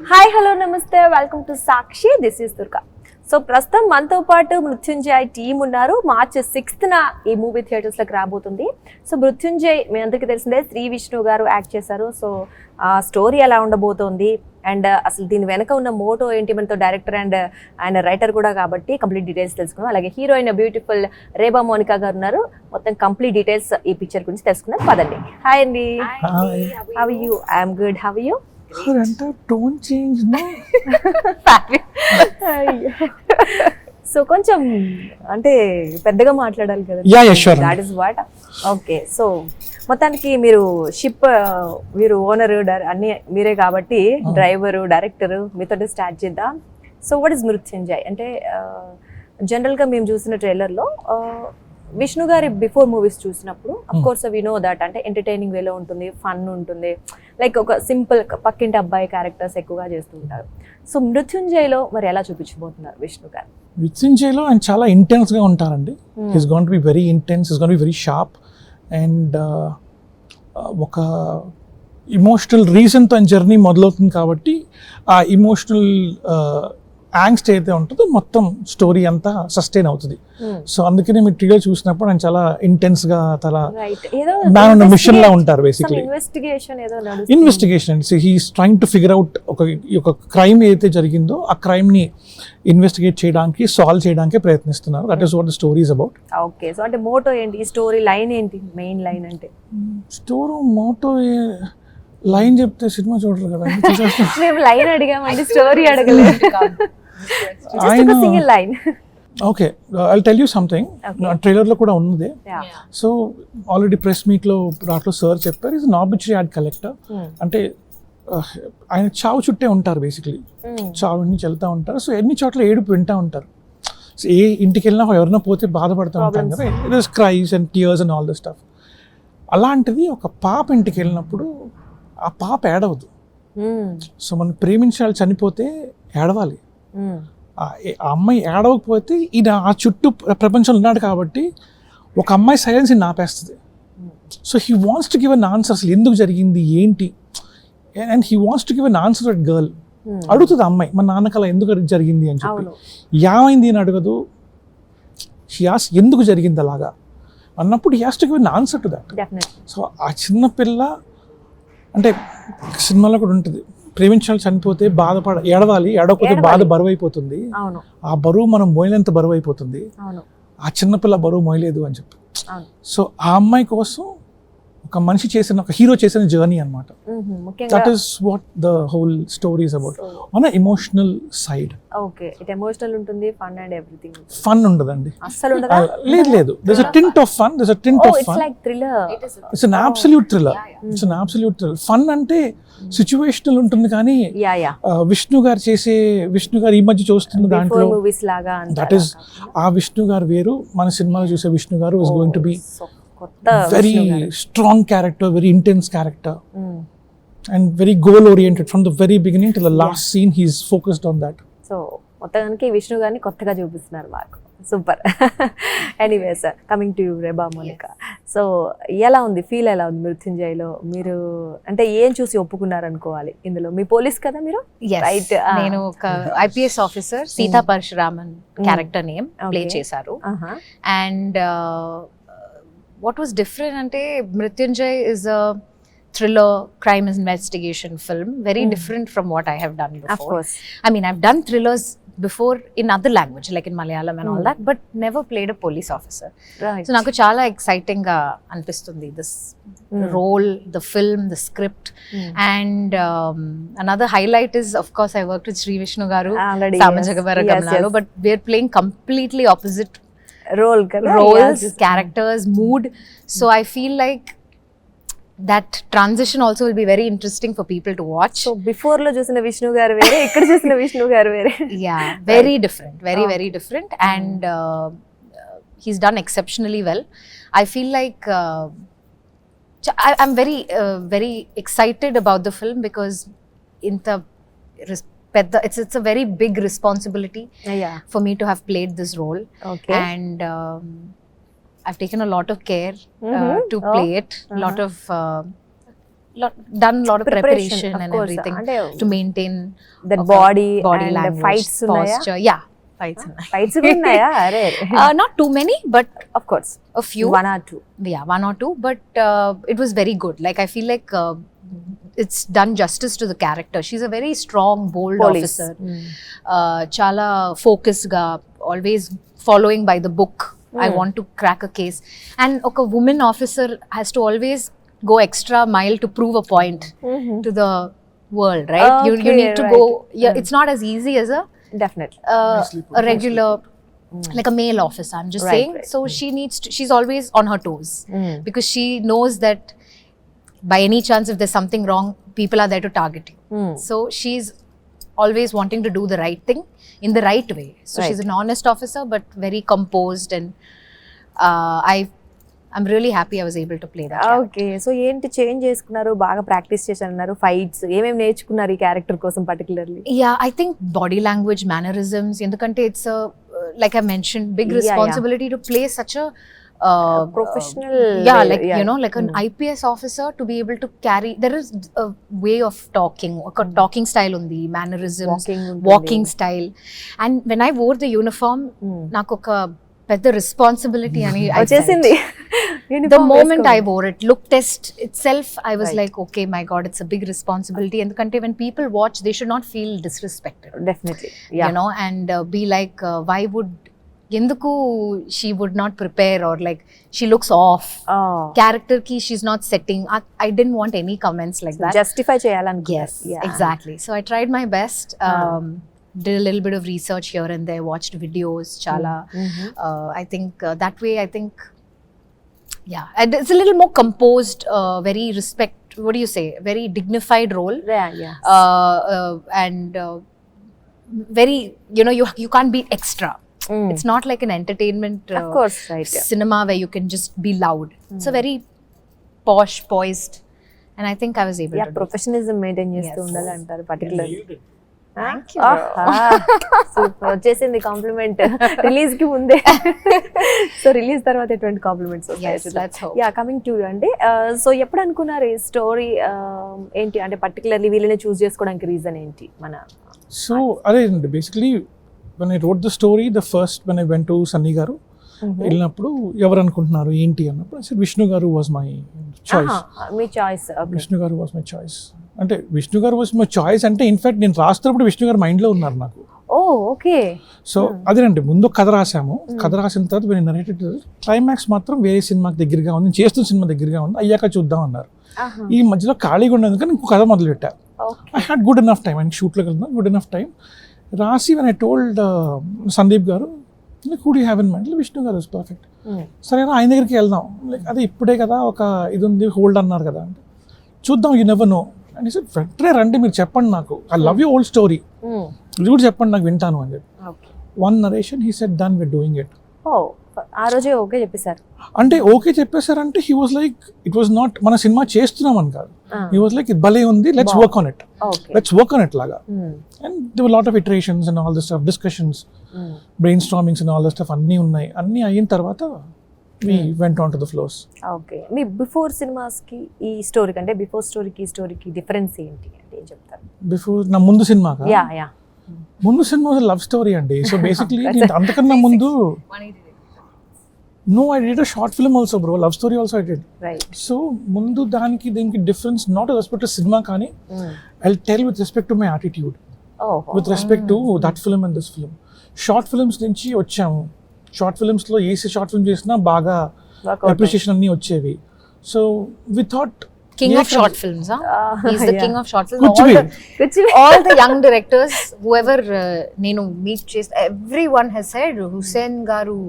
Hi hello నమస్తే welcome to Sakshi this is Durga. So ప్రస్తుతం మనతో పాటు మృత్యుంజయ్ టీమ్ ఉన్నారు. మార్చి 6th ఈ మూవీ థియేటర్స్లోకి రాబోతుంది. సో మృత్యుంజయ్ మీ అందరికీ తెలిసిందే శ్రీ విష్ణు గారు యాక్ట్ చేశారు. సో ఆ స్టోరీ ఎలా ఉండబోతోంది అండ్ అసలు దీని వెనక ఉన్న మోటో ఏంటి, మనతో డైరెక్టర్ అండ్ ఆయన రైటర్ కూడా కాబట్టి కంప్లీట్ డీటెయిల్స్ తెలుసుకుందాం. అలాగే హీరోయిన్ బ్యూటిఫుల్ రేబా మోనికా గారు ఉన్నారు. మొత్తం కంప్లీట్ డీటెయిల్స్ ఈ పిక్చర్ గురించి తెలుసుకుందాం పదండి. హాయ్ అండి, how you? I'm good, how you? Tone change so కొంచెం అంటే పెద్దగా మాట్లాడాలి కదా. That is what. Okay, so మొత్తానికి మీరు షిప్, మీరు ఓనర్ అన్ని మీరే కాబట్టి డ్రైవరు డైరెక్టరు మీతో స్టార్ట్ చేద్దాం. సో వాట్ ఇస్ మృత్యుంజయ్ అంటే జనరల్గా మేము చూసిన ట్రైలర్లో విష్ణు గారి బిఫోర్ మూవీస్ చూసినప్పుడు of course we know that అంటే ఎంటర్టైనింగ్ వేలో ఉంటుంది, ఫన్ ఉంటుంది, లైక్ ఒక సింపుల్ పక్కింటి అబ్బాయి క్యారెక్టర్స్ ఎక్కువగా చేస్తుంటారు. సో మృత్యుంజయ్లో మరి ఎలా చూపించబోతున్నారు విష్ణు గారు? మృత్యుంజయ్లో ఆయన చాలా ఇంటెన్స్గా ఉంటారండి. He's going to be very intense, he's going to be very sharp and ఒక ఇమోషనల్ రీజన్తో ఆయన జర్నీ మొదలవుతుంది కాబట్టి ఆ ఇమోషనల్ యాంగ్స్ట్ అయితే ఉంటుందో మొత్తం స్టోరీ అంతా సస్టైన్ అవుతుంది. సో అందుకనే మీరు ట్రైలర్ చూసినప్పుడు ఆయన చాలా ఇంటెన్స్ గా చాలా మ్యాన్ ఆన్ మిషన్ లా ఉంటారు. బేసిక్లీ ఇన్వెస్టిగేషన్ అండి. He's trying to figure out ఒక క్రైమ్ ఏదైతే జరిగిందో ఆ క్రైమ్ ని ఇన్వెస్టిగేట్ చేయడానికి, సాల్వ్ చేయడానికి ప్రయత్నిస్తున్నారు. That is what the story is about. Okay, so అంటే మోటో ఏంటి, స్టోరీ లైన్ ఏంటి, మెయిన్ లైన్ అంటే? స్టోరీ మోటో లైన్ చెప్తే సినిమా చూడరు కదా. మేము లైన్ అడిగామండి, స్టోరీ అడగలేదు. Okay, I'll tell you something. Trailer లో కూడా ఉన్నదే. సో ఆల్రెడీ ప్రెస్ మీట్ లో దాంట్లో సార్ చెప్పారు, is an arbitrary add collector. అంటే ఆయన చావు చుట్టే ఉంటారు. బేసిక్లీ చావు నుంచి వెళ్తా ఉంటారు. సో ఎన్ని చోట్ల ఏడుపు వింటా ఉంటారు. సో ఏ ఇంటికి వెళ్ళినా ఎవరైనా పోతే బాధపడుతూ ఉంటాం కదా, it is cries and tears and all the stuff. అలాంటిది ఒక పాప ఇంటికి వెళ్ళినప్పుడు ఆ పాప ఏడవదు. సో మనం ప్రేమించాలి, చనిపోతే ఏడవాలి. ఆ అమ్మాయి ఏడవకపోతే ఈయన ఆ చుట్టూ ప్రపంచంలో ఉన్నాడు కాబట్టి ఒక అమ్మాయి సైలెన్స్ ఆపేస్తుంది. So he wants to give an answer, అసలు ఎందుకు జరిగింది ఏంటి, and he wants to give an answer that girl. అడుగుతుంది అమ్మాయి, మన నాన్నకల ఎందుకు జరిగింది అని చెప్పి. ఏమైంది అని అడగదు. షీ ఆస్క్స్ ఎందుకు జరిగింది అలాగా అన్నప్పుడు he has to give an answer to that. So ఆ చిన్న పిల్ల అంటే సినిమాలో కూడా ఉంటుంది, ప్రేమించాలి, చనిపోతే ఏడవాలి, ఏడవకపోతే బాధ బరువు అయిపోతుంది, ఆ బరువు మనం మోయలేంత బరువు అయిపోతుంది, ఆ చిన్నపిల్ల బరువు మోయలేదు అని చెప్పి. సో ఆ అమ్మాయి కోసం ఒక మనిషి చేసిన, ఒక హీరో చేసిన జర్నీ అన్నమాట. That is what the whole story is about on a emotional side. Okay, it emotional ఉంటుంది, ఫన్ అండ్ ఎవ్రీథింగ్. ఫన్ ఉండదండి, అస్సలు ఉండదా? లేదు. There's a tint of fun, there's a tint of fun. It's like thriller. It's an absolute thriller. It's an absolute thriller. Fun అంటే situational ఉంటుంది కానీ విష్ణు గారు ఈ మధ్య చూస్తున్న దాంట్లో మూవీస్ లాగా దట్ ఈస్ ఆ విష్ణు గారు వేరు, మన సినిమాలో చూసే విష్ణు గారు is going to be very strong character, very intense character, and very goal oriented from the very beginning to the last scene. He is focused on that. So మొత్తానికి విష్ణు గారిని కొత్తగా చూపిస్తున్నారు మాకు. Super. Anyway sir, coming to Reba Monica. So ఎలా ఉంది, feel ఎలా ఉంది మృత్యుంజయ్లో? మీరు అంటే ఏం చూసి ఒప్పుకున్నారు అనుకోవాలి ఇందులో? మీ పోలీస్ కదా మీరు, రైట్? నేను ఒక IPS officer Sita Parasuraman character name play చేశారు. And what was different ante Mrityunjay is a thriller crime investigation film, very different from what I have done before. Of course, I mean I've done thrillers before in other language like in Malayalam and all that, but never played a police officer. Right. So naku chaala exciting ga anipistundi this role, the film, the script. And another highlight is of course I worked with Sri Vishnu garu Samajagavara Gamnalo, but we're playing completely opposite roles, characters, mood. So I feel like that transition also will be very interesting for people to watch. So before lo chusina Vishnu garu vere, ikkada chusina Vishnu garu vere. Yeah, very different, very different. And he's done exceptionally well. I feel like I'm very excited about the film because it's a very big responsibility for me to have played this role. Okay. And I've taken a lot of care to play it, a lot of done a lot of preparation of and course. everything అంటే to maintain that ఒక body and language, fights ఉన్నాయా? posture. Yeah, fights ఉన్నాయి. Fights ఉన్నాయా? అరే Not too many, but of course a few. 1 or 2. Yeah, 1 or 2, but it was very good. Like I feel like it's done justice to the character. She's a very strong, bold Police. officer. Chala focused ga, always following by the book. I want to crack a case. And a woman officer has to always go extra mile to prove a point to the world, right? You Okay, need to right. go. Yeah, it's not as easy as Definitely. a regular, like a male officer. I'm just Right, saying. right. So she needs to. She's always on her toes because she knows that by any chance if there's something wrong, people are there to target you. So she's always wanting to do the right thing in the right way. So she's an honest officer but very composed, and I'm really happy I was able to play that character. Okay, so ఏంటి change చేసుకున్నారు? బాగా practice చేశారన్నారు. Fights ఏమేమి నేర్చుకున్నారు ఈ character కోసం particularly? Yeah, I think body language, mannerisms, ఎందుకంటే it's a like I mentioned, big responsibility to play such a professional yeah, way, like yeah. you know, like an IPS officer to be able to carry. There is a way of talking, a talking style undi, mannerisms, walking style. And when I wore the uniform, నాకు ఒక పెద్ద responsibility అని వచ్చేసింది. the moment I wore it, look test itself, I was like, okay, my god, it's a big responsibility. ఎందుకంటే when people watch, they should not feel disrespected. Definitely. You know, and be like, why would ఎందుకు she would not prepare, or like she looks off, character ki she's not setting. I didn't want any comments like that. Justify చేయాలని. Yes, exactly. So I tried my best. Did a little bit of research here and there, watched videos, chala. I think that way, I think, yeah, it's a little more composed, very what do you say, very dignified role. And very, you know, you can't be extra. It's not like an entertainment of course, right, cinema where you can just be loud. It's a very posh, poised, and I think I was able to do professionalism maintain చేస్తూ ఉండాలి అంటారు particularly. Thank you. Super, వచ్చేసింది complement release కి ముందే. So release తర్వాత ఎటువంటి compliments Yes, let's hope. Yeah, coming to అంటే so ఎప్పుడు అనుకున్నారు ఈ స్టోరీ ఏంటి అంటే పర్టికులర్లీ వీళ్ళని చూస్ చేసుకోవడానికి రీజన్ ఏంటి? మన సో అదే అండి, basically when I wrote the story, when I went to Sunny garu, వెళ్ళినప్పుడు ఎవరు అనుకుంటున్నారు ఏంటి అన్నప్పుడు I said విష్ణు గారు was my choice. Me choice. Vishnu గారు was my choice. అంటే విష్ణు గారు was my choice అంటే ఇన్ఫాక్ట్ నేను రాస్తున్నప్పుడు విష్ణు గారు మైండ్లో ఉన్నారు నాకు. ఓ ఓకే. సో అదేనండి, ముందు కథ రాసాము. కథ రాసిన తర్వాత నేను నరేటెడ్ క్లైమాక్స్ మాత్రం వేరే సినిమాకి దగ్గరగా ఉంది, నేను చేస్తున్న సినిమా దగ్గరగా ఉంది, అయ్యాక చూద్దాం అన్నారు. ఈ మధ్యలో ఖాళీగా ఉండేందుకు నేను ఇంకో కథ మొదలు పెట్టా. I had good enough time, and షూట్లోకి వెళ్తున్నాను, గుడ్ ఎనఫ్ టైం రాసి when I told Sandeep garu, who do you have in mind? Vishnu గారు ఇస్ పర్ఫెక్ట్. సరే ఆయన దగ్గరికి వెళ్దాం, లైక్ అదే ఇప్పుడే కదా ఒక ఇది ఉంది, హోల్డ్ అన్నారు కదా అంటే చూద్దాం, you never know. And sir వెంటనే రండి, మీరు చెప్పండి నాకు, I love you old story, ఇది కూడా చెప్పండి నాకు, వింటాను అని చెప్పి. One narration he said done, we're doing it. ఆ రోజే ఓకే చెప్పేశారు. అంటే ఓకే చెప్పేశారంటే he was like, it was not మన సినిమా చేస్తున్నాం అని కాదు, హీ వాజ్ లైక్ ఇది భలే ఉంది, let's work on it, let's work on it లాగా. And they were lot of iterations and all this stuff, discussions, brainstormings and all this stuff అన్నీ ఉన్నాయి. అన్నీ అయిన తర్వాత we went on to the floors. Okay, me before cinemas కి ఈ స్టోరీకి అంటే బిఫోర్ స్టోరీకి ఈ స్టోరీకి డిఫరెన్స్ ఏంటి అంటే ఏం చెప్తారు? బిఫోర్ నా ముందు సినిమా, యా ముందు సినిమా లవ్ స్టోరీ అండి. సో బేసిక్లీ అంతకన్నా ముందు No, I did a short film also, bro. Love story also I did. Right. So, mundu daniki dinki difference not with respect to cinema kani. I'll tell with respect to my attitude. With respect to that film and this film. Short films nunchi vachamu. Short films lo AC short film చేసినా బాగా appreciation అన్ని వచ్చేవి. So we thought king of short films, huh? He's the king of short films. All the young directors, whoever nenu meet chase, everyone has said Hussain garu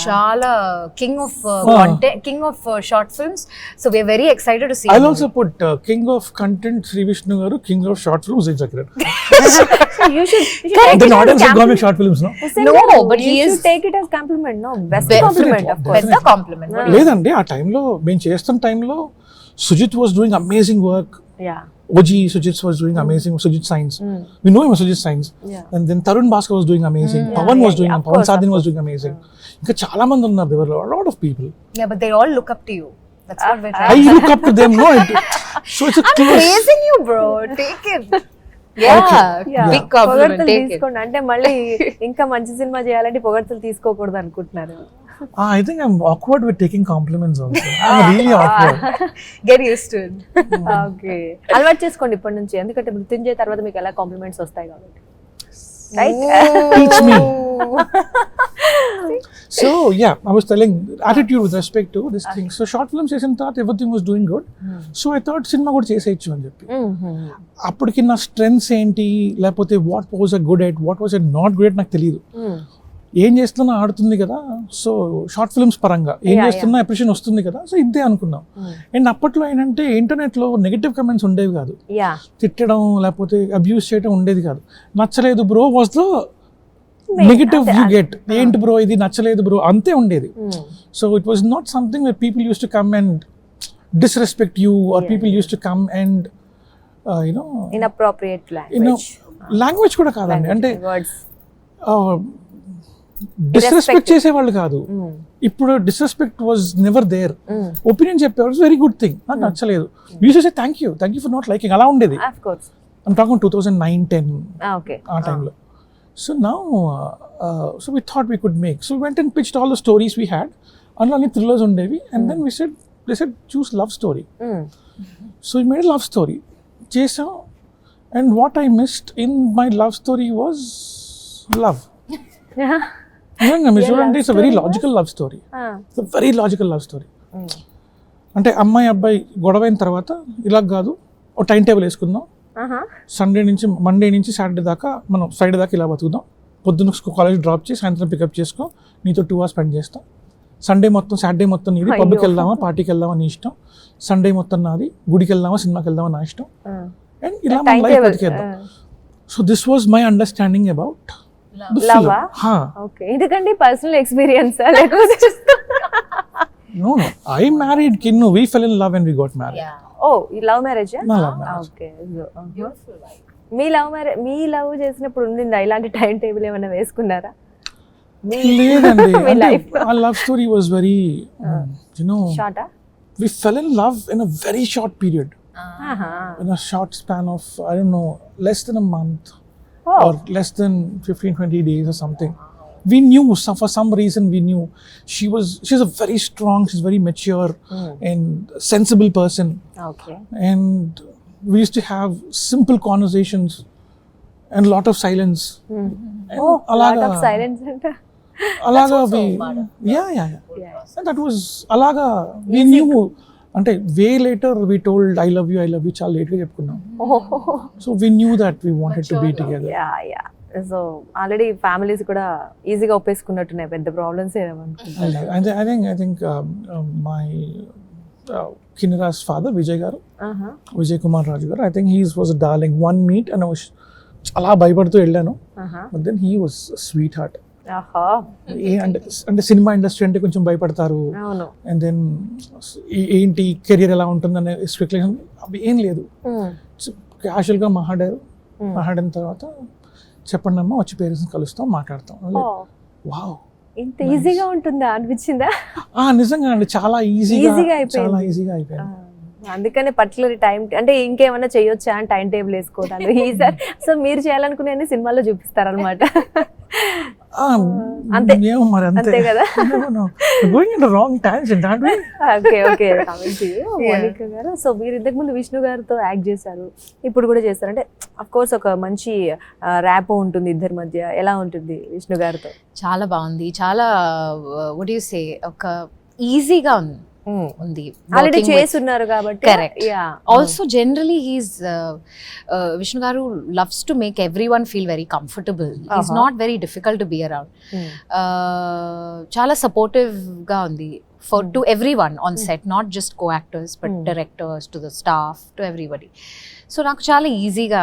chala king of content, king of short films. So we are very excited to see. I'll also put king of content Sri Vishnu garu, king of short films Vijay Chakran. You should the audience of government short films, no? No, but he is take it as compliment, no? Best compliment, of course. Best compliment. లేదండి, ఆ టైంలో మేము చేస్తున్న టైంలో Sujit was doing amazing work. Yeah. OG Sujit was doing amazing. Sujit Science. We know him as Sujit Science. Yeah. And then Tarun Bhaskar was doing amazing. Pawan was doing. Pawan Sadin was doing amazing. Inka chala mandi unnaru. There were a lot of people. Yeah, but they all look up to you. That's what we're I trying. look up to them, no? So it's a close. Praising you, bro. Take it. Yeah, Yeah. big compliment. పొగడ్తలు Take it. తీసుకోండి అంటే మళ్ళీ ఇంకా మంచి cinema చేయాలంటే పొగడ్తలు తీసుకోకూడదు అనుకుంటున్నారు. I think I'm awkward with taking compliments also. I'm really awkward. Get used to it. Okay, అలవాటు చేసుకోండి ఇప్పటి నుంచి, ఎందుకంటే మృత్యుంజయ తర్వాత మీకు ఎలా కాంప్లిమెంట్స్ వస్తాయి కాబట్టి. Right. Teach me. So yeah, I was telling attitude with respect to this thing. So short film చేసిన తర్వాత everything was doing good. So I thought cinema కూడా చేసేయచ్చు అని చెప్పి. అప్పటికి నా స్ట్రెంగ్స్ ఏంటి, లేకపోతే what was a good at, what was a not good at నాకు తెలియదు. ఏం చేస్తున్నా ఆడుతుంది కదా, సో షార్ట్ ఫిల్మ్స్ పరంగా ఏం చేస్తున్నా అప్రిషియేషన్ వస్తుంది కదా, సో ఇంతే అనుకున్నాం. అండ్ అప్పట్లో ఏంటంటే ఇంటర్నెట్లో నెగటివ్ కమెంట్స్ ఉండేవి కాదు, తిట్టడం లేకపోతే అబ్యూస్ చేయడం ఉండేది కాదు. నచ్చలేదు bro was the negative you get, ఏంటి బ్రో ఇది నచ్చలేదు బ్రో, అంతే ఉండేది. So it was not something where people use to come and disrespect you, or people used to come and inappropriate language. Language కూడా కాదండి, అంటే డిస్రెస్పెక్ట్ చేసేవాళ్ళు కాదు. ఇప్పుడు disrespect was never there. Opinion చెప్పేవాళ్ళు వెరీ గుడ్ థింగ్, నాకు నచ్చలేదు, used to say thank you for not liking, అలా ఉండేది. ఐమ్ టాకింగ్ 2009-10 ఆ టైంలో. So now so we thought we could make, so went and pitched all the stories we had. అందులో అన్ని thrillers ఉండేవి. And then we said they said choose love story. So we made a love story, chesa, and what I missed in my love story was love. It's a very logical love story. It's a very logical love story. అంటే అమ్మాయి అబ్బాయి గొడవైన తర్వాత ఇలా కాదు, ఒక time table వేసుకుందాం, Monday నుంచి Saturday దాకా మనం ఫ్రైడే దాకా ఇలా బతుకుదాం, పొద్దున్న కాలేజ్ డ్రాప్ చేసి సాయంత్రం పికప్ చేసుకో, నీతో 2 hours స్పెండ్ చేస్తాం, సండే మొత్తం సాటర్డే మొత్తం నీది, పబ్కి వెళ్దామా పార్టీకి వెళ్దామా నీ ఇష్టం, సండే మొత్తం నాది, గుడికి వెళ్దామా సినిమాకి వెళ్దామా నా ఇష్టం, అండ్ ఇలా మన లైఫ్ బతికేద్దాం. So this was my understanding about love. Okay, ఎందుకంటే పర్సనల్ ఎక్స్పీరియన్స్ లేకపోతే no I married Kinnu, we fell in love and we got married. Oh, ఈ లవ్ మ్యారేజ్? నా love marriage. Okay, beautiful life. మీ love చేసినప్పుడు ఉండిందా ఇలాంటి time table ఏమైనా వేసుకున్నారా? లేదండి, our love story was very short. We fell in love in a very short period, in a short span of I don't know, less than a month or less than 15-20 days or something. We knew, for some reason we knew she's a very strong, she's very mature and sensible person. Okay. And we used to have simple conversations and lot of silence. Lot of silence. అలాగా and that was అలాగా we knew, అంటే way later we told I love you చాలా late గా చెప్పుకున్నాం. So we knew that we wanted to be together. So already families కూడా ఈజీగా ఒప్పేసుకున్నట్టున్నాయి, పెద్ద problems ఏమనుకుంటున్నాను. I think my Kinnara's father Vijay garu, Vijay Kumar Raju garu, I think he was a darling. One meet and I was చాలా భయపడుతూ వెళ్ళాను, but then he was a sweetheart. అంటే cinema industry అంటే కొంచెం భయపడతారు, and then ఏంటి career ఎలా ఉంటుందనే స్పెక్యులేషన్ అవి ఏం లేదు. క్యాజువల్గా మాట్లాడిన తర్వాత చెప్పండి అమ్మా, వచ్చి పేరెంట్స్ కలుస్తాం, మాట్లాడతాం. వావ్, ఇంత ఈజీగా ఉంటుందా అనిపించిందా? నిజంగా అండి, చాలా ఈజీగా అయిపోయింది. అందుకనే పర్టికులర్ టైం, అంటే ఇంకేమైనా చేయొచ్చా అని టైం టేబుల్ వేసుకోవడానికి ఈసారి. సో మీరు చేయాలనుకునే సినిమాలో చూపిస్తారనమాట. అంతే కదా. ఓకే, మోనికా గారు, సో మీరు ఇంతకు ముందు విష్ణు గారితో యాక్ట్ చేశారు, ఇప్పుడు కూడా చేస్తారు. అంటే అఫ్ కోర్స్ ఒక మంచి ర్యాపో ఉంటుంది ఇద్దరి మధ్య, ఎలా ఉంటుంది విష్ణు గారితో? చాలా బాగుంది, చాలా what do you say, ఒక ఈజీగా ఉంది. ఆల్రెడీ చేస్తున్నారు కాబట్టి. Correct. Also generally he's Vishnu గారు loves to make everyone feel very comfortable. He's not very difficult to be around. చాలా సపోర్టివ్ గా ఉంది to everyone on set, not just co-actors but directors, to the staff, to everybody. So నాకు చాలా ఈజీగా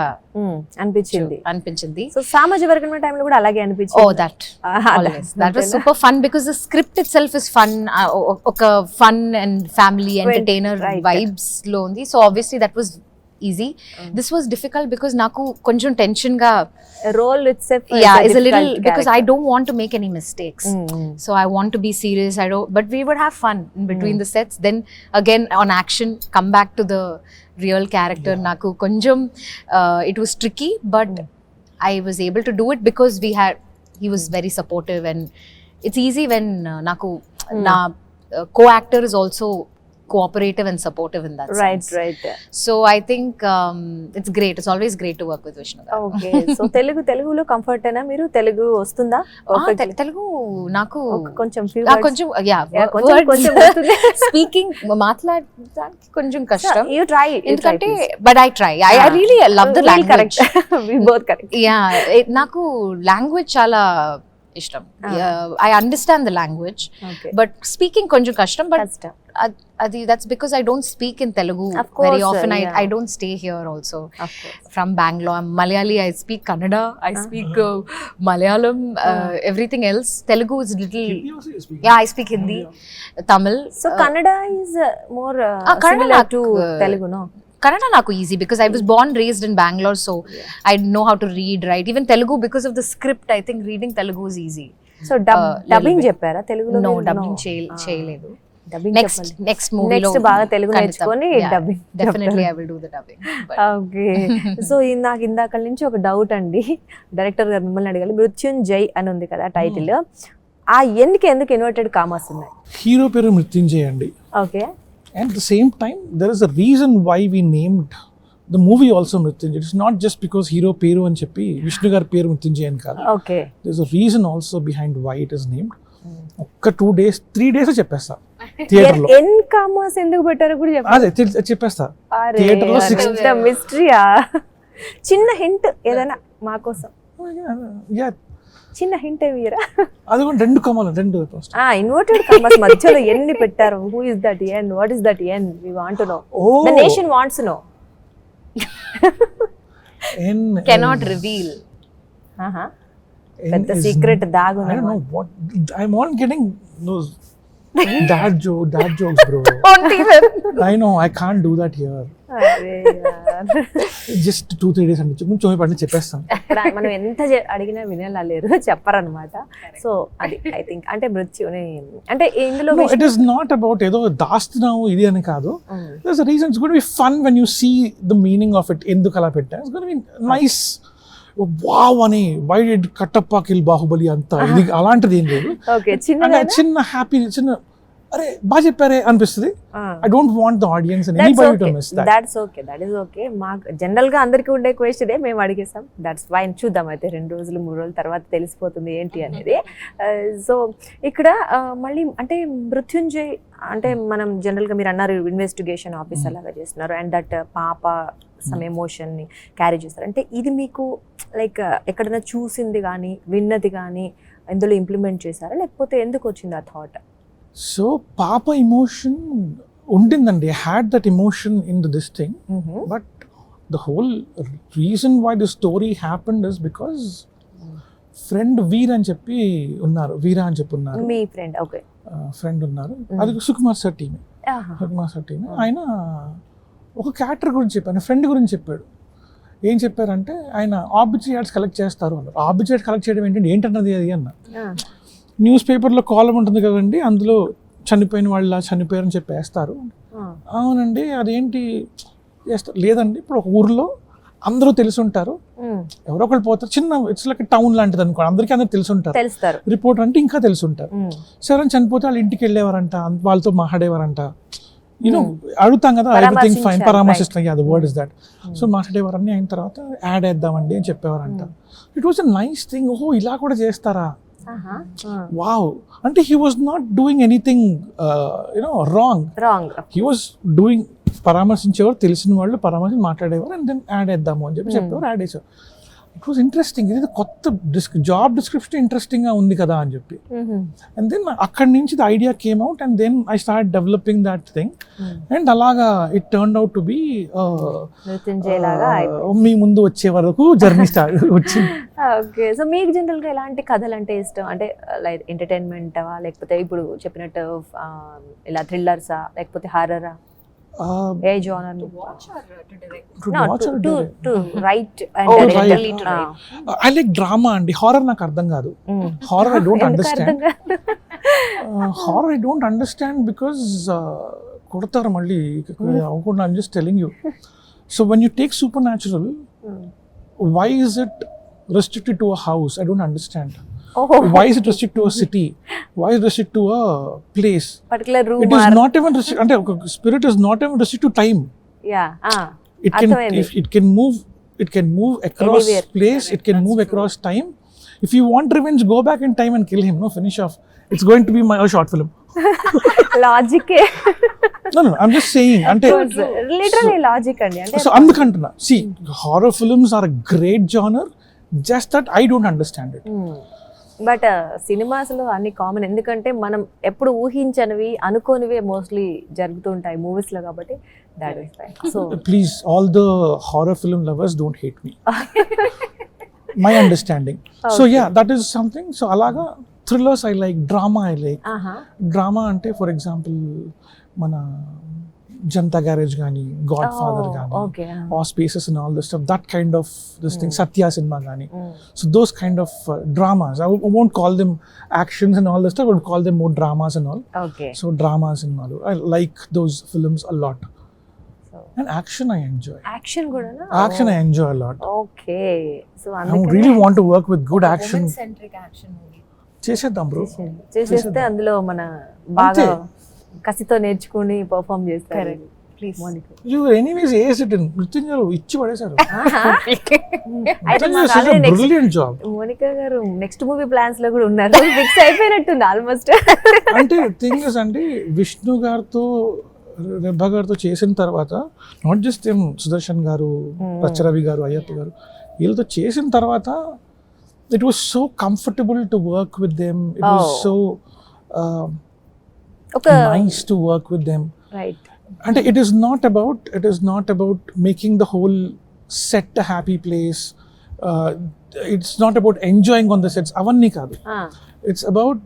అనిపించింది. So సామాజిక వర్గం టైంలో కూడా అలాగే అనిపించింది. that was super fun because the script itself is fun, ఒక fun and family entertainer vibes లో ఉంది. So obviously that was easy. This was difficult because naku koncham tension ga role itself is a little because I don't want to make any mistakes. So I want to be serious. But we would have fun in between the sets. Then again on action, come back to the real character. Naku koncham it was tricky, but I was able to do it because he was very supportive, and it's easy when naku na co-actor is also cooperative and supportive in that sense. Right. So I think it's great. It's always great to work with Vishnu garu. Okay. So తెలుగులో comfort అయినా మీరు? తెలుగు వస్తుందా? తెలుగు నాకు కొంచెం కొంచెం కొంచెం వస్తుంది. Speaking మాట్లాడడానికి కొంచెం కష్టం. You try. ఎందుకంటే but I try. I really love the language. We both correct. నాకు లాంగ్వేజ్ చాలా ఇష్టం. I understand the language, but speaking కొంచెం కష్టం. But that's because I don't speak in Telugu very often. I don't stay here also. From Bangalore, I'm Malayali. I speak Kannada. I speak Malayalam. Everything else, Telugu is little. I speak Hindi, Tamil. So Kannada is more similar to Telugu, no? Kannada naku easy because I was born raised in Bangalore, so I know how to read, write. Even Telugu, because of the script, I think reading Telugu is easy. So dubbing cheppara Telugulo? No, dubbing cheyaledu. Next movie next బాగా తెలుగు నేర్చుకొని dubbing definitely I will do the dubbing. Okay. So నాకు ఇందాక నుంచి ఒక doubt అండి, director గారు మిమ్మల్ని అడగాలి. మృత్యుంజయ్ అని ఉంది కదా టైటిల్, ఆ ఎందుకు ఇన్వర్టెడ్ కామర్స్ ఉన్నాయి? హీరో పేరు మృత్యుంజయ్ అండి. Okay. And at the same time, there is a reason why we named the movie also Mrityunjay. It's not just because hero peru అని చెప్పి విష్ణు గారి పేరు మృత్యుంజయ్ అని కాదు. Okay. There's a reason also behind why it is named. ఒక్క 3 days చెప్పేస్తా theatre లో. ఎన్ commerce ఎందుకు పెట్టారో కూడా చెప్పండి. అదే చెప్పేస్తా థియేటర్ లో 6 మిస్టరీయా? చిన్న హింట్ ఏదైనా మా కోసం, చిన్న హింట్ ఏమిరా? అది కూడా 2 కమాలు 2 ఇన్వర్టెడ్ కామర్స్ మధ్యలో ఎన్ని పెట్టారు? Who is that N? What is that N? We want to know. The nation wants to know. N cannot reveal. పెద్ద సీక్రెట్ దాగుంది. I don't know what I'm all getting those dad jokes bro. Don't even. I know I can't do that here. అరే యార్. Just 2-3 days అంటే కొంచెం పడి చెప్పేస్తాం. మనం ఎంత అడిగినా వినేలా లేరు, చెప్పరనమాట. సో అది ఐ థింక్ అంటే మృత్యుని అంటే ఇందులో ఇట్ ఈస్ నాట్ అబౌట్ ఏదో దాస్తున్నావు ఇది అని కాదు. there's a reason. It's going to be fun when you see the meaning of it. ఎందుకు అలా పెట్టా? It's going to be nice. Wow అని why did Kattappa kill Baahubali అంతా ఇది అలాంటిది ఏం లేదు. ఓకే. చిన్న హ్యాపీ చిన్న అరే బాగా చెప్పారే అనిపిస్తుంది. I don't want the audience and anybody to miss that. That's okay. That is okay. మాకు జనరల్ గా అందరికీ ఉండే క్వశ్చనే మేము అడిగేసాం. That's wine. చూద్దాం అయితే 2 రోజులు 3 రోజుల తర్వాత తెలిసిపోతుంది ఏంటి అనేది. సో ఇక్కడ మళ్ళీ అంటే మృత్యుంజయ్ అంటే మనం జనరల్గా మీరు అన్నారు ఇన్వెస్టిగేషన్ ఆఫీసర్ లాగా చేస్తున్నారు, అండ్ దట్ పాప సమ్ ఎమోషన్ని క్యారీ చేస్తారు. అంటే ఇది మీకు లైక్ ఎక్కడైనా చూసింది కానీ విన్నది కానీ ఇందులో ఇంప్లిమెంట్ చేశారా, లేకపోతే ఎందుకు వచ్చింది ఆ థాట్? సో పాప ఎమోషన్ ఉండిందండి. I had that emotion in this thing, but the whole reason why the story happened is because friend were అని చెప్పి ఉన్నారు, వీరా అని చెప్పి ఉన్నారు, మీ ఫ్రెండ్? ఓకే. ఫ్రెండ్ ఉన్నారు, అది సుకుమార్ సార్ టీమే. ఆయన ఒక క్యారెక్టర్ గురించి చెప్పాను, ఫ్రెండ్ గురించి చెప్పాడు. ఏం చెప్పారంటే ఆయన ఆబ్జెక్ట్స్ కలెక్ట్ చేస్తారు అన్నారు. ఆబ్జెక్ట్స్ కలెక్ట్ చేయడం ఏంటన్నది అది అన్న. న్యూస్ పేపర్లో కాలం ఉంటుంది కదండి, అందులో చనిపోయిన వాళ్ళ చనిపోయారని చెప్పి వేస్తారు. అవునండి, అదేంటి చేస్తారు? లేదండి, ఇప్పుడు ఒక ఊర్లో అందరూ తెలుసుంటారు, ఎవరో ఒకళ్ళు పోతారు, చిన్న ఇట్స్ లైక్ టౌన్ లాంటిది అనుకో, అందరికీ అందరూ తెలుసుంటారు. రిపోర్టర్ అంటే ఇంకా తెలుసుంటారు. సరే అని చనిపోతే వాళ్ళ ఇంటికి వెళ్ళేవారంట, వాళ్ళతో మాట్లాడేవారంట. అడుగుతాం కదా, ఎవ్రీథింగ్ ఫైన్, పరామర్శిస్తాం, the word is that. So మాట్లాడేవారని అయిన తర్వాత యాడ్ వేద్దామండి అని చెప్పేవారంట. It was a nice thing. ఓహో, ఇలా కూడా చేస్తారా, వావ్. అంటే he was not doing anything wrong. He was doing, పరామర్శించేవారు, తెలిసిన వాళ్ళు పరామర్శించి మాట్లాడేవారు, అండ్ దెన్ యాడ్ వేద్దాము అని చెప్పి చెప్పేవారు, యాడ్ వేసేవారు. It was interesting. ఇది కొత్త జాబ్ డిస్క్రిప్షన్ ఇంట్రెస్టింగ్ గా ఉంది కదా అని చెప్పి, అండ్ దెన్ అక్కడి నుంచి the idea came out, and then I start developing that thing, and అలాగా it turn out to be me ముందు వచ్చే వరకు జర్నీ స్టార్ట్ వచ్చింది. ఓకే. సో మీకు జనరల్ గా ఎలాంటి కథలు అంటే ఇష్టం? అంటే లైక్ ఎంటర్టైన్మెంట్ లేకపోతే ఇప్పుడు చెప్పినట్టు ఇలా థ్రిల్లర్సా, లేకపోతే హారరా? ఏ genre to no watch or to direct? to write and Oh, direct. literally to Ah. write. I like drama అండి. హారర్ నాకు అర్థం కాదు. హారర్ I don't ఎందుకు అర్థం understand. కాదు? Horror I don't understand because కొడతారు మళ్ళీ అవ్వకుండా. I'm just telling you. So when you take supernatural, why is it restricted to a house? I don't understand. Oh, Why is it restricted to a city? Why is it restricted to a place? particular room It is or not even restricted. అంటే ఒక spirit is not even restricted to time. yeah It can అర్థమైంది. if it can move across Anywhere. place. It can move across time. If you want revenge, go back in time and kill him. No, finish off. It's going to be my short film. Logic No, I'm just saying. అంటే literally logic అండి. అంటే so అందుకంటున్నా. See, horror films are a great genre. Just that I don't understand it. But cinemas లో అన్ని common, ఎందుకంటే మనం ఎప్పుడు ఊహించనివి అనుకోనివే mostly జరుగుతుంటాయి movies లో, కాబట్టి that is fine. So Please, all the horror film lovers, don't hate me. My understanding. So yeah, that is something. So alaga thrillers I like, drama I like. Drama ante for example మన Janata garage కానీ, God father కానీ, okay or spaces and all this stuff, that kind of this thing, Satya cinema gani. So those kind of dramas, I won't call them actions and all this stuff, I would call them more dramas and all. Okay So dramas and all, I like those films a lot. And action I enjoy. Action కూడా Action I enjoy a lot. Okay. So I really want to work with good action. Centric action movie. చేసేద్దాం bro. చేసేస్తే అందులో మన బాగా కసితో నేర్చుకుని perform చేస్తారు. Please. You anyways aced it in Mrutyunjay ఇచ్చి పడేశారు. అయితే Mrityunjay మాకు is such a already next brilliant job. Monika గారు నెక్స్ట్ మూవీ ప్లాన్స్ లో కూడా ఉన్నారు. ఫిక్స్ అయిపోయినట్టుంది ఆల్మోస్ట్. అంటే థింగ్ ఇస్ అండి, విష్ణు గారితో రెబ్బ గారితో చేసిన తర్వాత నాట్ జస్ట్ ఏం సుదర్శన్ గారు, రచరవి గారు, అయ్యప్ప గారు వీళ్ళతో చేసిన తర్వాత it was so comfortable to work with them. It was so ఒక nice to work with them. Right. అంటే it is not about making the whole set a happy place. It's not about enjoying on the sets. అవన్నీ కాదు. It's about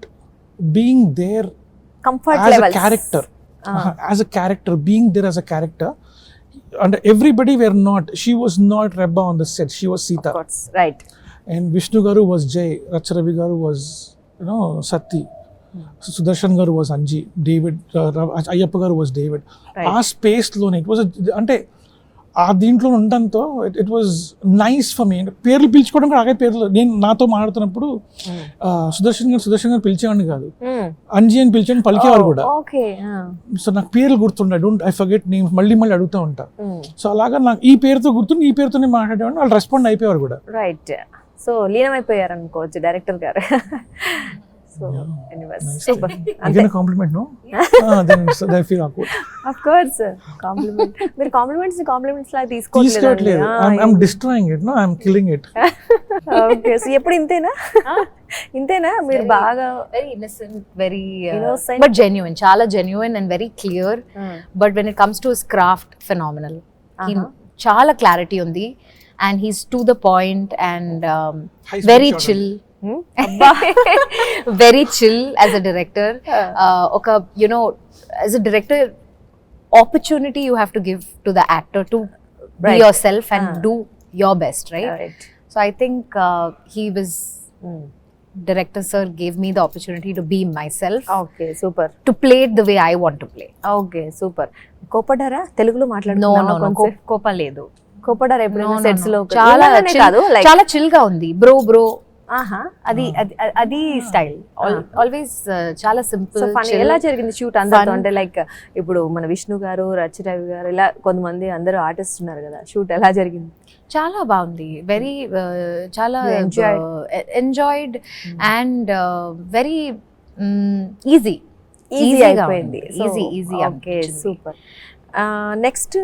being there comfort as levels. a character. As a character, being there as a character. And everybody were not, she was not Rebba on the set, she was Sita. Of course, right. And Vishnu Garu was Jay, Racharavi Garu was, Sati. Sudarshan Garu was Anji, David, Ayyappa Garu was David. Right. ఆ స్పేస్లోనే it was అంటే ఆ దీంట్లో ఉండడంతో it was nice for me. పేర్లు పిలుచుకోవడం కూడా ఆగే పేర్లు. నేను నాతో మాట్లాడుతున్నప్పుడు సుదర్శన్ గారు పిలిచేవాడిని కాదు, అంజీ అని పిలిచేవాడిని, పలికేవారు కూడా. ఓకే. సో నాకు పేర్లు గుర్తుండే, ఐ ఫర్గెట్ నేమ్స్, మళ్ళీ అడుగుతూ ఉంటా. సో అలాగా నాకు ఈ పేరుతో గుర్తుండి ఈ పేరుతోనే మాట్లాడేవాడిని, వాళ్ళు రెస్పాండ్ అయిపోయారు కూడా. రైట్. సో లీనమైపోయారు అనుకోవచ్చు డైరెక్టర్ గారు. So anyways super. Again a compliment, no? Then I feel awkward. Of course compliment. మీరు కాంప్లిమెంట్స్ లాగా తీసుకోవట్లేదు. తీసుకోవట్లేదు. I'm destroying it, no? I'm killing it. Okay. So ఎప్పుడు ఇంతేనా మీరు బాగా Very innocent, very Innocent. but genuine. Chala genuine and very clear. But when it comes to his craft, phenomenal. He chala clarity undi, and he's to the point and High very speed shot chill. Very chill as a director. Oka, as a director, opportunity you have to give to the actor to be Right. yourself and do your best, right? Right. So I think he was, director sir gave me the opportunity to be myself, okay super. to play it the way I want to play. Okay super. కోపడారా? తెలుగులో No, మాట్లాడుతున్నావా? కోప లేదు. కోపడారా ఎప్పుడైనా No, sets లో? చాలా కాదు, like చాలా chill గా ఉంది. బ్రో అది స్టైల్ ఆల్వేస్ చాలా సింపుల్. So funny. ఎలా జరిగింది షూట్ అందరితో? అంటే లైక్ ఇప్పుడు మన విష్ణు గారు, రవి గారు, ఇలా కొంతమంది అందరూ ఆర్టిస్ట్ ఉన్నారు కదా, షూట్ ఎలా జరిగింది? చాలా బాగుంది. వెరీ చాలా ఎంజాయిడ్ అండ్ వెరీ ఈజీ అయిపోయింది. ఈజీ. Okay super. నెక్స్ట్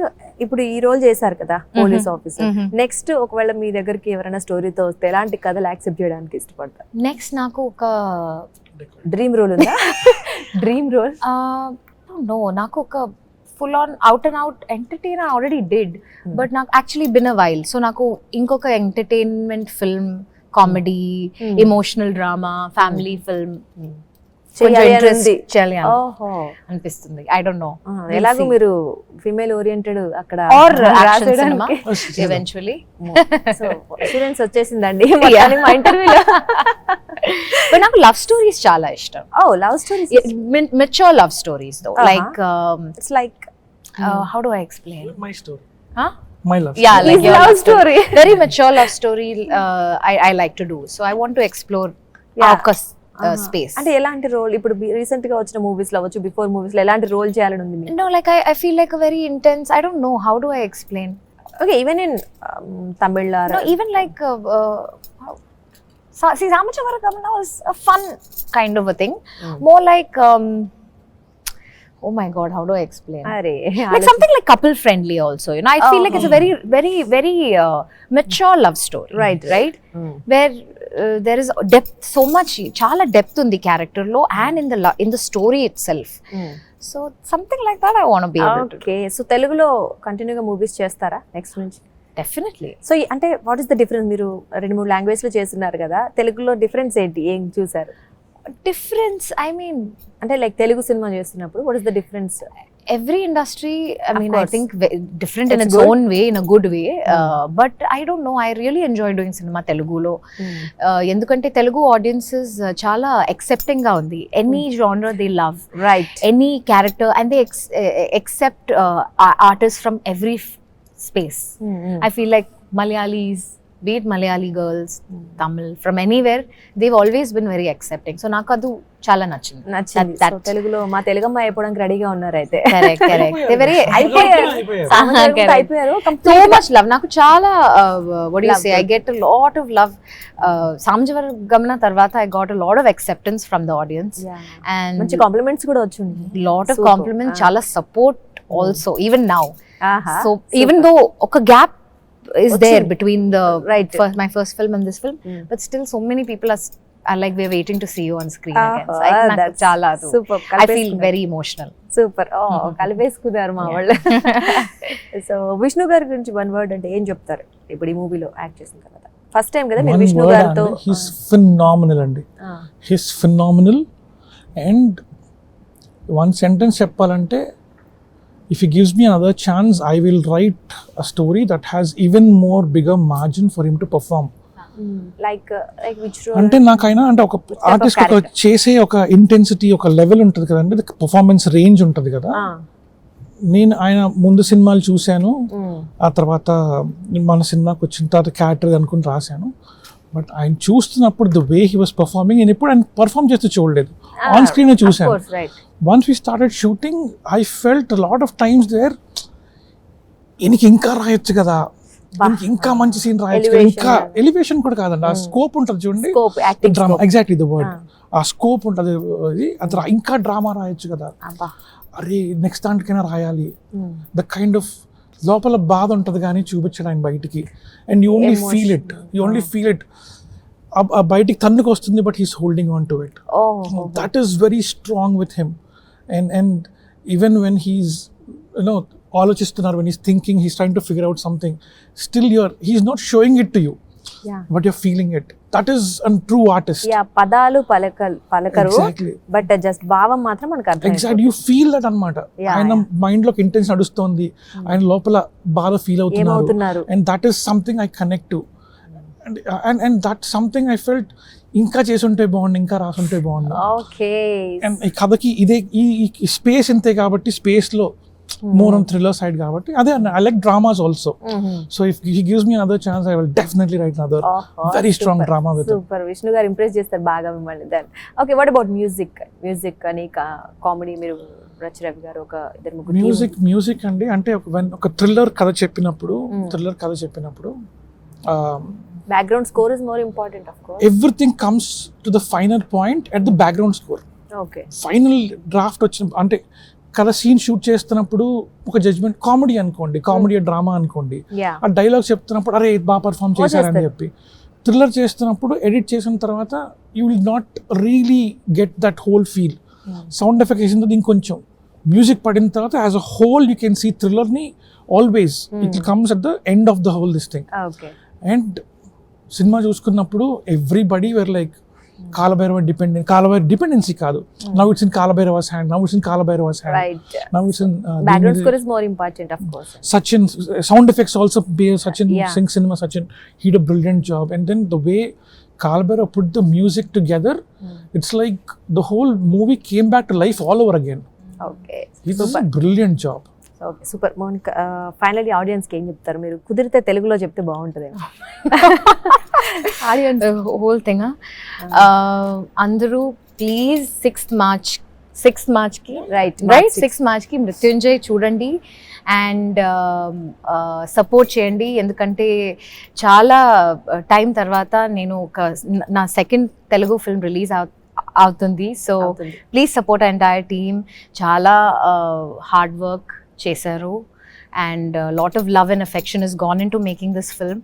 ఇప్పుడు ఈ రోల్ చేశారు కదా పోలీస్ ఆఫీసర్. నెక్స్ట్ ఒకవేళ మీ దగ్గరికి ఎవరైనా స్టోరీతో వస్తే ఎలాంటి కథలు యాక్సెప్ట్ చేయడానికి ఇష్టపడతారు? నెక్స్ట్ నాకు ఒక డ్రీమ్ రోల్ ఉందా? Dream role? నో, నాకు ఒక full on out and out entertainer already did, but నాకు actually been a while. So నాకు ఇంకొక entertainment film, comedy, emotional drama, family film, చేయాలి అని ఉంది. చేయాలి అని ఓహో అనిపిస్తుంది. ఐ డోంట్ నో, ఎలాగో మీరు ఫీమేల్ ఓరియంటెడ్ అక్కడ or action cinema eventually. So experience వచ్చేసిందండి మొత్తానికి మా ఇంటర్వ్యూలో. బట్ నాకు లవ్ స్టోరీస్ చాలా ఇష్టం. Oh love stories, mature love stories though, like it's like how do I explain? My story, Huh? My love. Yeah, like his your love love story. story. Very mature love story. I like to do. So I want to explore our space. అంటే ఎలాంటి role ఇప్పుడు recent గా వచ్చిన movies లో అవ్వచ్చు, before movies లో ఎలాంటి role చేయాలని ఉంది మీకు? No, like I feel like a very intense. I don't know, how do I explain? Okay, even in Tamil or No, even like see, Ramachandra was a fun kind of a thing. More like oh my god, how do I explain? అరే Like something like couple friendly also, you know. I feel like it's a very very very mature love story, right? Where there is depth, so much chala depth undi character lo and in the story itself. So something like that I want to be able to do. Okay, so తెలుగులో కంటిన్యూగా movies చేస్తారా next నుంచి? Definitely. So అంటే what is the difference? మీరు 2-3 language లో చేస్తున్నారు కదా, తెలుగులో డిఫరెన్స్ ఏంటి, ఏం చూసారు? Difference, I mean, అంటే లైక్ తెలుగు సినిమా చేస్తున్నప్పుడు what is the difference? every industry, I mean, I course. think different in It's its good. own way, in a good way. But I don't know, I really enjoy doing cinema Telugulo. ఎందుకంటే Telugu audiences చాలా accepting గా ఉంది. Any genre they love, right. any character, and they accept artists from every space. I feel like Malayalis, be it Malayali girls, Tamil, from anywhere, they've always been very accepting. So నాకు అది చాలా నచ్చింది. So తెలుగులో మా తెలుగమ్మ అయిపోవడానికి రెడీగా ఉన్నారు అయితే. Correct. They very అయిపోయారు. so much love. నాకు చాలా what do you say, I get a lot of love. సామజవర్గమన తర్వాత I got a lot of acceptance from the audience, and మంచి కాంప్లిమెంట్స్ కూడా వచ్చింది. lot of compliments, చాలా support also even now. ఆహా, So even though oka gap is there between the my first film and this film, but still so many people are like, we're waiting to see you on screen again. So that's chala super. I feel very emotional. Super. కలిపేసుకున్నారు మా వాళ్ళు. So Vishnu గారి గురించి 1 word అంటే ఏం చెప్తారు ఇప్పుడు ఈ మూవీలో యాక్ట్ చేసిన తర్వాత? ఫస్ట్ టైం కదా మీరు విష్ణు గారితో. హిస్ ఫినామినల్ అండి, హిస్ ఫినామినల్. అండ్ 1 sentence చెప్పాలంటే, if he gives me another chance, I will write a story that has even more bigger margin for him to perform. Like which role? అంటే నాకైనా అంటే ఒక artist ఒక చేసే ఒక intensity, ఒక లెవెల్ ఉంటుంది కదండి, పర్ఫార్మెన్స్ రేంజ్ ఉంటుంది కదా. నేను ఆయన ముందు సినిమాలు చూశాను, ఆ తర్వాత మన సినిమాకి వచ్చిన తర్వాత క్యారెక్టర్ అనుకుని రాశాను. బట్ ఆయన చూస్తున్నప్పుడు the way he was performing, నేను ఎప్పుడు ఆయన పర్ఫార్మ్ చేస్తూ చూడలేదు, ఆన్ స్క్రీన్ చూశాను. Once we started shooting, I felt a lot of times there, ఈయనకి ఇంకా రాయొచ్చు కదా, ఇంకా మంచి సీన్ రాయొచ్చు కదా, ఇంకా ఎలివేషన్ కూడా కాదండి, ఆ స్కోప్ ఉంటుంది చూడండి, డ్రామా, ఎగ్జాక్ట్లీ ద వర్డ్, ఆ స్కోప్ ఉంటుంది, అది ఇంకా డ్రామా రాయొచ్చు కదా, అరే నెక్స్ట్ దాంట్కైనా రాయాలి, ద కైండ్ ఆఫ్ లోపల బాధ ఉంటుంది కానీ చూపించడం ఆయన బయటికి. And you only feel it, బయటికి తన్నుకు వస్తుంది, but he's holding on to it. That is very strong with him. And even when he's, you know, ఆలోచిస్తున్నారు, when he's thinking, he's trying to figure out something, still he's not showing it to you, but you're feeling it. That is a true artist. పదాలు పలకరు, but just భావం మాత్రం మనకు అర్థం. Exactly, you feel that అన్నమాట. ఆయన mind లోకి intense నడుస్తోంది, ఆయన లోపల బాధ ఫీల్ అవుతున్నారు, and that is something I connect to. And that's something I felt ఇంకా చేసుంటే బాగుండు, ఇంకా రాసుంటే బాగుండు. అండ్ ఈ కథకి ఇదే ఈ స్పేస్ ఇంతే కాబట్టి, స్పేస్ లో మోర్ ఆన్ థ్రిల్లర్ సైడ్ కాబట్టి, అదే I like dramas also. So if he gives me another chance, I will definitely write another very strong drama with him. Super. Vishnu garu impress చేస్తారు బాగా మిమ్మల్ని. Then okay, what about music అని comedy? మీరు రవి గారు ఒక 2-3 music అండి, అంటే ఒక థ్రిల్లర్ కథ చెప్పినప్పుడు background score is more important, of course. Everything comes to the final point at the background score. Okay. Final draft వచ్చిన అంటే కథ సీన్ షూట్ చేస్తున్నప్పుడు ఒక జడ్జ్మెంట్, కామెడీ అనుకోండి, కామెడీ డ్రామా అనుకోండి, ఆ డైలాగ్ చెప్తున్నప్పుడు అరే బాగా పర్ఫార్మ్ చేశారని చెప్పి, థ్రిల్లర్ చేస్తున్నప్పుడు ఎడిట్ చేసిన తర్వాత you will not really get that whole feel. Sound effect వేసిన తర్వాత ఇంకొంచెం, మ్యూజిక్ పడిన తర్వాత as a whole you can see థ్రిల్లర్ని always, it comes at the end of the whole this thing. And cinema చూసుకున్నప్పుడు everybody were like Kalabhairava dependency కాదు. Now it's in Kalabhairava's hand. Now it's in Kalabhairava's hand. Right. Now it's in Background score is more important, of course. Sachin, sound effects also be Sachin, Yeah. Sing Cinema Sachin, he did a brilliant job. And then the way Kalabhairava put the music together, it's like the whole movie came back to life all over again. Okay. He does a brilliant job. Okay super. Mounika finally ఆడియన్స్కి ఏం చెప్తారు మీరు? కుదిరితే తెలుగులో చెప్తే బాగుంటుందేమో. Audience whole thing అందరూ please 6th మార్చ్కి రైట్ 6th మార్చ్కి మృత్యుంజయ్ చూడండి అండ్ సపోర్ట్ చేయండి. ఎందుకంటే చాలా టైం తర్వాత నేను నా సెకండ్ తెలుగు ఫిల్మ్ రిలీజ్ అవుతుంది. So please support entire team. చాలా హార్డ్ వర్క్ చేశారు and a lot of love and affection has gone into making this film.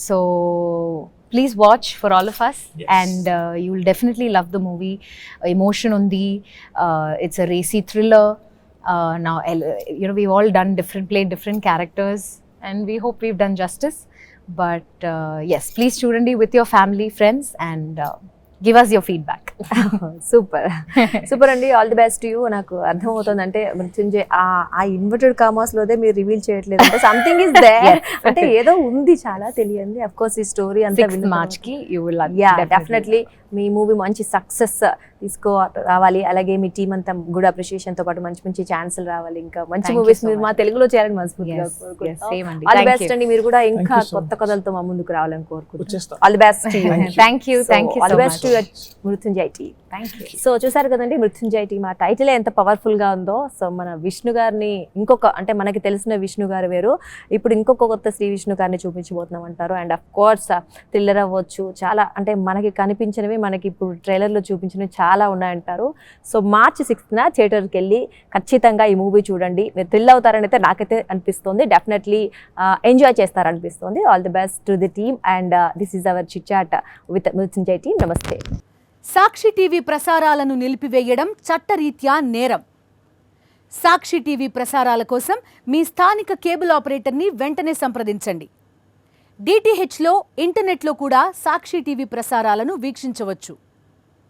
So please watch for all of us. Yes. And you will definitely love the movie. Emotion undi. It's a racy thriller. Now we've all played different characters and we hope we've done justice. But yes, please చూడండి with your family, friends and give us your feedback. Super అండి. All the best you. నాకు అర్థమవుతుంది అంటే మృత్యుంజయ్ ఆ inverted commas లోదే మీరు reveal చేయట్లేదు అంటే something is there, అంటే ఏదో ఉంది చాలా తెలియంది. అఫ్ కోర్స్ ఈ స్టోరీ అంతా 6th మార్చ్కి you will definitely me movie మంచి సక్సెస్ రావాలి. అలాగే మీ టీం అంతా గుడ్ అప్రిషియేషన్ తో పాటు మంచి మంచి ఛాన్సులు రావాలి. ఇంకా మంచి మూవీస్ మీరు మా తెలుగులో చేయాలని మనస్ఫూర్తిగా కోరుకుంటున్నాం. ఆల్ ది బెస్ట్ అండి. మీరు కూడా ఇంకా కొత్త కథలతో మా ముందుకు రావాలని కోరుకుంటున్నాం. All the best. Thank you all the best to Mrutyunjay team. So చూసారు కదండి మృత్యుంజయ్ టీమ్ ఆ టైటిల్ ఎంత పవర్ఫుల్ గా ఉందో. సో మన విష్ణు గారిని ఇంకొక అంటే మనకి తెలిసిన విష్ణు గారు వేరు, ఇప్పుడు ఇంకొక కొత్త శ్రీ విష్ణు గారిని చూపించబోతున్నాం అంటారు. అండ్ అఫ్ కోర్స్ థ్రిల్లర్ అవ్వచ్చు, చాలా అంటే మనకి కనిపించినవి మనకి ఇప్పుడు ట్రైలర్లో చూపించినవి చాలా ఉన్నాయంటారు. సో March 6th థియేటర్కి వెళ్ళి ఖచ్చితంగా ఈ మూవీ చూడండి. మీరు థ్రిల్ అవుతారని అయితే నాకైతే అనిపిస్తుంది. డెఫినెట్లీ ఎంజాయ్ చేస్తారనిపిస్తుంది. All the best to the team and this is our chit chat with Mrityunjay team. Namaste. Sakshi TV ప్రసారాలను నిలిపివేయడం చట్టరీత్యా నేరం. సాక్షి టీవీ ప్రసారాల కోసం మీ స్థానిక కేబుల్ ఆపరేటర్ని వెంటనే సంప్రదించండి. DTHలో ఇంటర్నెట్లో కూడా సాక్షి టీవీ ప్రసారాలను వీక్షించవచ్చు.